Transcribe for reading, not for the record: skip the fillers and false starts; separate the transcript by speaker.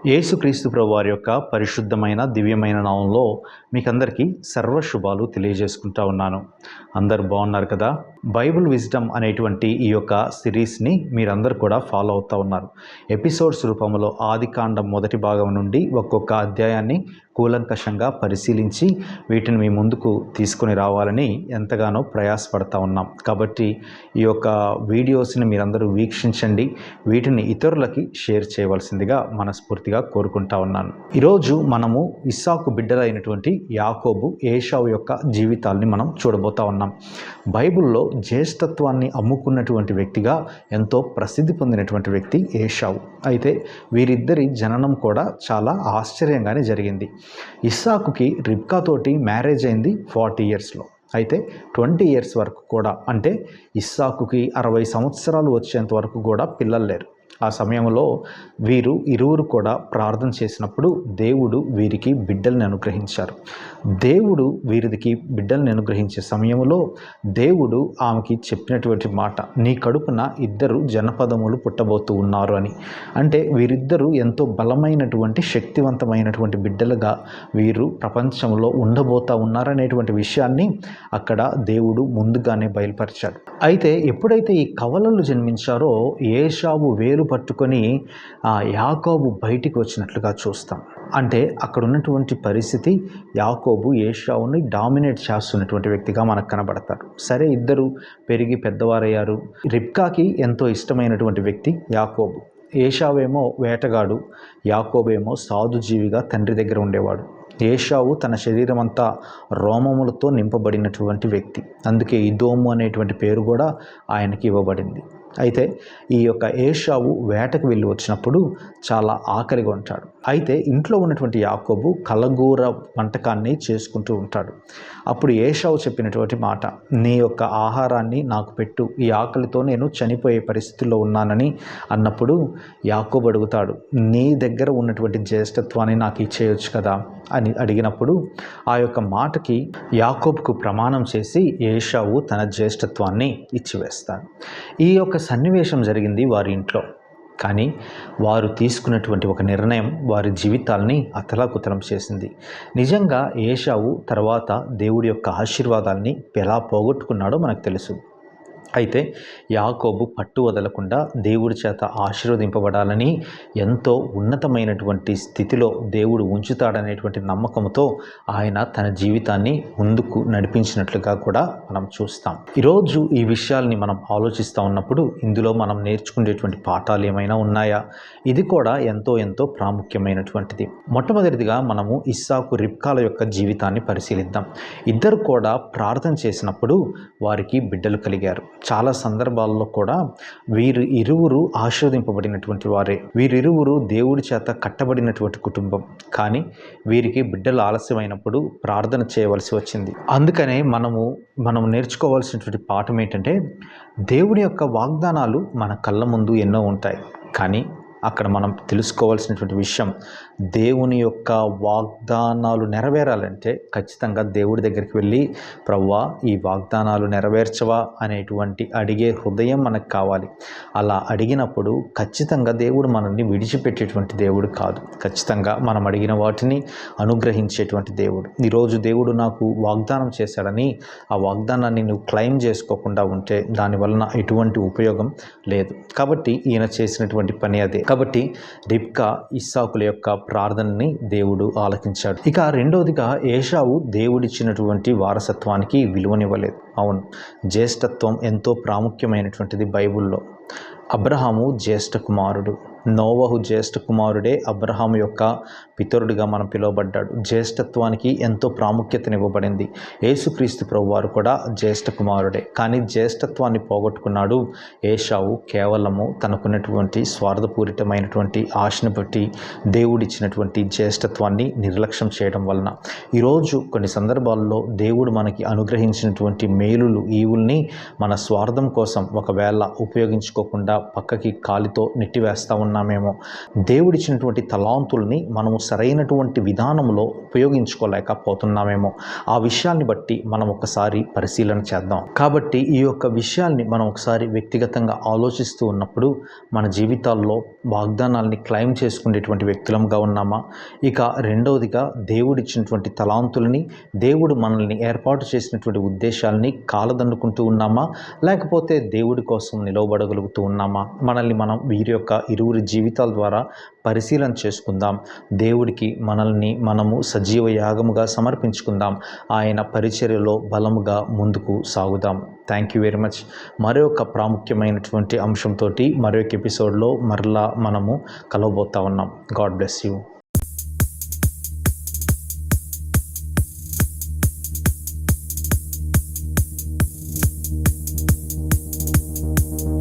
Speaker 1: యేసుక్రీస్తు ప్రభు వారి యొక్క పరిశుద్ధమైన దివ్యమైన నామంలో మీకందరికీ సర్వశుభాలు తెలియజేసుకుంటా ఉన్నాను. అందరు బాగున్నారు కదా? బైబిల్ విజ్డమ్ అనేటువంటి ఈ యొక్క సిరీస్ని మీరందరూ కూడా ఫాలో అవుతూ ఉన్నారు. ఎపిసోడ్స్ రూపంలో ఆదికాండం మొదటి భాగం నుండి ఒక్కొక్క అధ్యాయాన్ని కూలంకషంగా పరిశీలించి వీటిని మీ ముందుకు తీసుకొని రావాలని ఎంతగానో ప్రయాసపడతా ఉన్నాం. కాబట్టి ఈ యొక్క వీడియోస్ని మీరందరూ వీక్షించండి, వీటిని ఇతరులకి షేర్ చేయవలసిందిగా మనస్ఫూర్తిగా కోరుకుంటా ఉన్నాను. ఈరోజు మనము ఇస్సాకు బిడ్డలైనటువంటి యాకోబు, ఏశావు యొక్క జీవితాల్ని మనం చూడబోతా ఉన్నాం. బైబిల్లో జ్యేష్ఠత్వాన్ని అమ్ముకున్నటువంటి వ్యక్తిగా ఎంతో ప్రసిద్ధి పొందినటువంటి వ్యక్తి ఏశావు. అయితే వీరిద్దరి జననం కూడా చాలా ఆశ్చర్యంగానే జరిగింది. ఇస్సాకుకి రిబ్కాతోటి మ్యారేజ్ అయింది 40 yearsలో. అయితే 20 years వరకు కూడా, అంటే ఇస్సాకుకి 60 సంవత్సరాలు వచ్చేంత వరకు కూడా పిల్లలు లేరు. ఆ సమయంలో వీరు ఇరువురు కూడా ప్రార్థన చేసినప్పుడు దేవుడు వీరికి బిడ్డల్ని అనుగ్రహించారు. దేవుడు వీరికి బిడ్డల్ని అనుగ్రహించే సమయంలో దేవుడు ఆమెకి చెప్పినటువంటి మాట, నీ కడుపున 2 జనపదములు పుట్టబోతూ ఉన్నారు అని. అంటే వీరిద్దరూ ఎంతో బలమైనటువంటి శక్తివంతమైనటువంటి బిడ్డలుగా వీరు ప్రపంచంలో ఉండబోతా ఉన్నారనేటువంటి విషయాన్ని అక్కడ దేవుడు ముందుగానే బయలుపరిచాడు. అయితే ఎప్పుడైతే ఈ కవలలు జన్మించారో ఏశావు వేలు పట్టుకొని యాకోబు బయటికి వచ్చినట్లుగా చూస్తాం. అంటే అక్కడ ఉన్నటువంటి పరిస్థితి, యాకోబు ఏశావుని డామినేట్ చేస్తున్నటువంటి వ్యక్తిగా మనకు కనబడతాడు. సరే, ఇద్దరు పెరిగి పెద్దవారయ్యారు. రిబ్కాకి ఎంతో ఇష్టమైనటువంటి వ్యక్తి యాకోబు. ఏశావేమో వేటగాడు, యాకోబేమో సాధుజీవిగా తండ్రి దగ్గర ఉండేవాడు. ఏశావు తన శరీరం అంతా రోమములతో నింపబడినటువంటి వ్యక్తి, అందుకే ఇదోము అనేటువంటి పేరు కూడా ఆయనకి ఇవ్వబడింది. అయితే ఈ యొక్క ఏశావు వేటకు వెళ్ళి వచ్చినప్పుడు చాలా ఆకలిగా ఉంటాడు. అయితే ఇంట్లో ఉన్నటువంటి యాకోబు కలగూర వంటకాన్ని చేసుకుంటూ ఉంటాడు. అప్పుడు ఏశావు చెప్పినటువంటి మాట, నీ యొక్క ఆహారాన్ని నాకు పెట్టు, ఈ ఆకలితో నేను చనిపోయే పరిస్థితుల్లో ఉన్నానని అన్నప్పుడు యాకోబు అడుగుతాడు, నీ దగ్గర ఉన్నటువంటి జ్యేష్ఠత్వాన్ని నాకు ఇచ్చేయొచ్చు కదా అని అడిగినప్పుడు ఆ యొక్క మాటకి యాకోబుకు ప్రమాణం చేసి ఏశావు తన జ్యేష్ఠత్వాన్ని ఇచ్చివేస్తాడు. ఈ యొక్క సన్నివేశం జరిగింది వారి ఇంట్లో. కానీ వారు తీసుకున్నటువంటి ఒక నిర్ణయం వారి జీవితాల్ని అతలాకుతలం చేసింది. నిజంగా ఏశావు తర్వాత దేవుడి యొక్క ఆశీర్వాదాల్ని ఎలా పోగొట్టుకున్నాడో మనకు తెలుసు. అయితే యాకోబు పట్టు వదలకుండా దేవుడి చేత ఆశీర్వదింపబడాలని, ఎంతో ఉన్నతమైనటువంటి స్థితిలో దేవుడు ఉంచుతాడనేటువంటి నమ్మకంతో ఆయన తన జీవితాన్ని ముందుకు నడిపించినట్లుగా కూడా మనం చూస్తాం. ఈరోజు ఈ విషయాల్ని మనం ఆలోచిస్తూ ఉన్నప్పుడు ఇందులో మనం నేర్చుకునేటువంటి పాఠాలు ఏమైనా ఉన్నాయా? ఇది కూడా ఎంతో ప్రాముఖ్యమైనటువంటిది. మొట్టమొదటిదిగా మనము ఇస్సాకు, రిబ్కాల యొక్క జీవితాన్ని పరిశీలిద్దాం. ఇద్దరు కూడా ప్రార్థన చేసినప్పుడు వారికి బిడ్డలు కలిగారు. చాలా సందర్భాల్లో కూడా వీరు ఇరువురు ఆశీర్వదింపబడినటువంటి వారే. వీరిరువురు దేవుడి చేత కట్టబడినటువంటి కుటుంబం. కానీ వీరికి బిడ్డలు ఆలస్యమైనప్పుడు ప్రార్థన చేయవలసి వచ్చింది. అందుకనే మనం నేర్చుకోవాల్సినటువంటి పాఠం ఏంటంటే, దేవుడి యొక్క వాగ్దానాలు మన కళ్ళ ముందు ఎన్నో ఉంటాయి. కానీ అక్కడ మనం తెలుసుకోవాల్సినటువంటి విషయం, దేవుని యొక్క వాగ్దానాలు నెరవేరాలంటే ఖచ్చితంగా దేవుడి దగ్గరికి వెళ్ళి, ప్రభువా ఈ వాగ్దానాలు నెరవేర్చవా అనేటువంటి అడిగే హృదయం మనకు కావాలి. అలా అడిగినప్పుడు ఖచ్చితంగా దేవుడు మనల్ని విడిచిపెట్టేటువంటి దేవుడు కాదు. ఖచ్చితంగా మనం అడిగిన వాటిని అనుగ్రహించేటువంటి దేవుడు. ఈరోజు దేవుడు నాకు వాగ్దానం చేశాడని ఆ వాగ్దానాన్ని నువ్వు క్లెయిమ్ చేసుకోకుండా ఉంటే దానివలన ఎటువంటి ఉపయోగం లేదు. కాబట్టి ఈయన చేసినటువంటి పని అదే. కాబట్టి రిబ్కా, ఇస్సాకుల యొక్క ప్రార్థనని దేవుడు ఆలకించాడు. ఇక రెండవదిగా, ఏశావు దేవుడిచ్చినటువంటి వారసత్వానికి విలువనివ్వలేదు. అవును, జ్యేష్ఠత్వం ఎంతో ప్రాముఖ్యమైనటువంటిది బైబిల్లో. అబ్రహాము జ్యేష్ఠ కుమారుడు, నోవహు జ్యేష్ఠ కుమారుడే అబ్రహాము యొక్క పితరుడిగా మనం పిలువబడ్డాడు. జ్యేష్ఠత్వానికి ఎంతో ప్రాముఖ్యతనివ్వబడింది. యేసుక్రీస్తు ప్రభు వారు కూడా జ్యేష్ఠ కుమారుడే. కానీ జ్యేష్ఠత్వాన్ని పోగొట్టుకున్నాడు ఏశావు. కేవలము తనకున్నటువంటి స్వార్థపూరితమైనటువంటి ఆశను బట్టి దేవుడిచ్చినటువంటి జ్యేష్ఠత్వాన్ని నిర్లక్ష్యం చేయడం వలన ఈరోజు కొన్ని సందర్భాల్లో దేవుడు మనకి అనుగ్రహించినటువంటి మేలులు, ఈవుల్ని మన స్వార్థం కోసం ఒకవేళ ఉపయోగించుకుంటే ఉపయోగించుకోకుండా పక్కకి కాలితో నెట్టివేస్తూ ఉన్నామేమో. దేవుడిచ్చినటువంటి తలాంతుల్ని మనము సరైనటువంటి విధానంలో ఉపయోగించుకోలేకపోతున్నామేమో. ఆ విషయాన్ని బట్టి మనం ఒకసారి పరిశీలన చేద్దాం. కాబట్టి ఈ యొక్క విషయాల్ని మనం ఒకసారి వ్యక్తిగతంగా ఆలోచిస్తూ ఉన్నప్పుడు మన జీవితాల్లో వాగ్దానాల్ని క్లెయిమ్ చేసుకునేటువంటి వ్యక్తులంగా ఉన్నామా? ఇక రెండవదిగా దేవుడిచ్చినటువంటి తలాంతుల్ని, దేవుడు మనల్ని ఏర్పాటు చేసినటువంటి ఉద్దేశాలని కాలదన్నుకుంటూ ఉన్నామా? లేకపోతే దేవుడి కోసం నిలవబడగలుగుతూ ఉన్నామా? మనల్ని మనం వీరి యొక్క ఇరువురి జీవితాల ద్వారా పరిశీలన చేసుకుందాం. దేవుడికి మనల్ని మనము సజీవ యాగముగా సమర్పించుకుందాం. ఆయన పరిచర్యలో బలముగా ముందుకు సాగుదాం. Thank you very much. మరొక ప్రాముఖ్యమైనటువంటి అంశంతో మరొక ఎపిసోడ్లో మరలా మనము కలవబోతా ఉన్నాం. God bless you.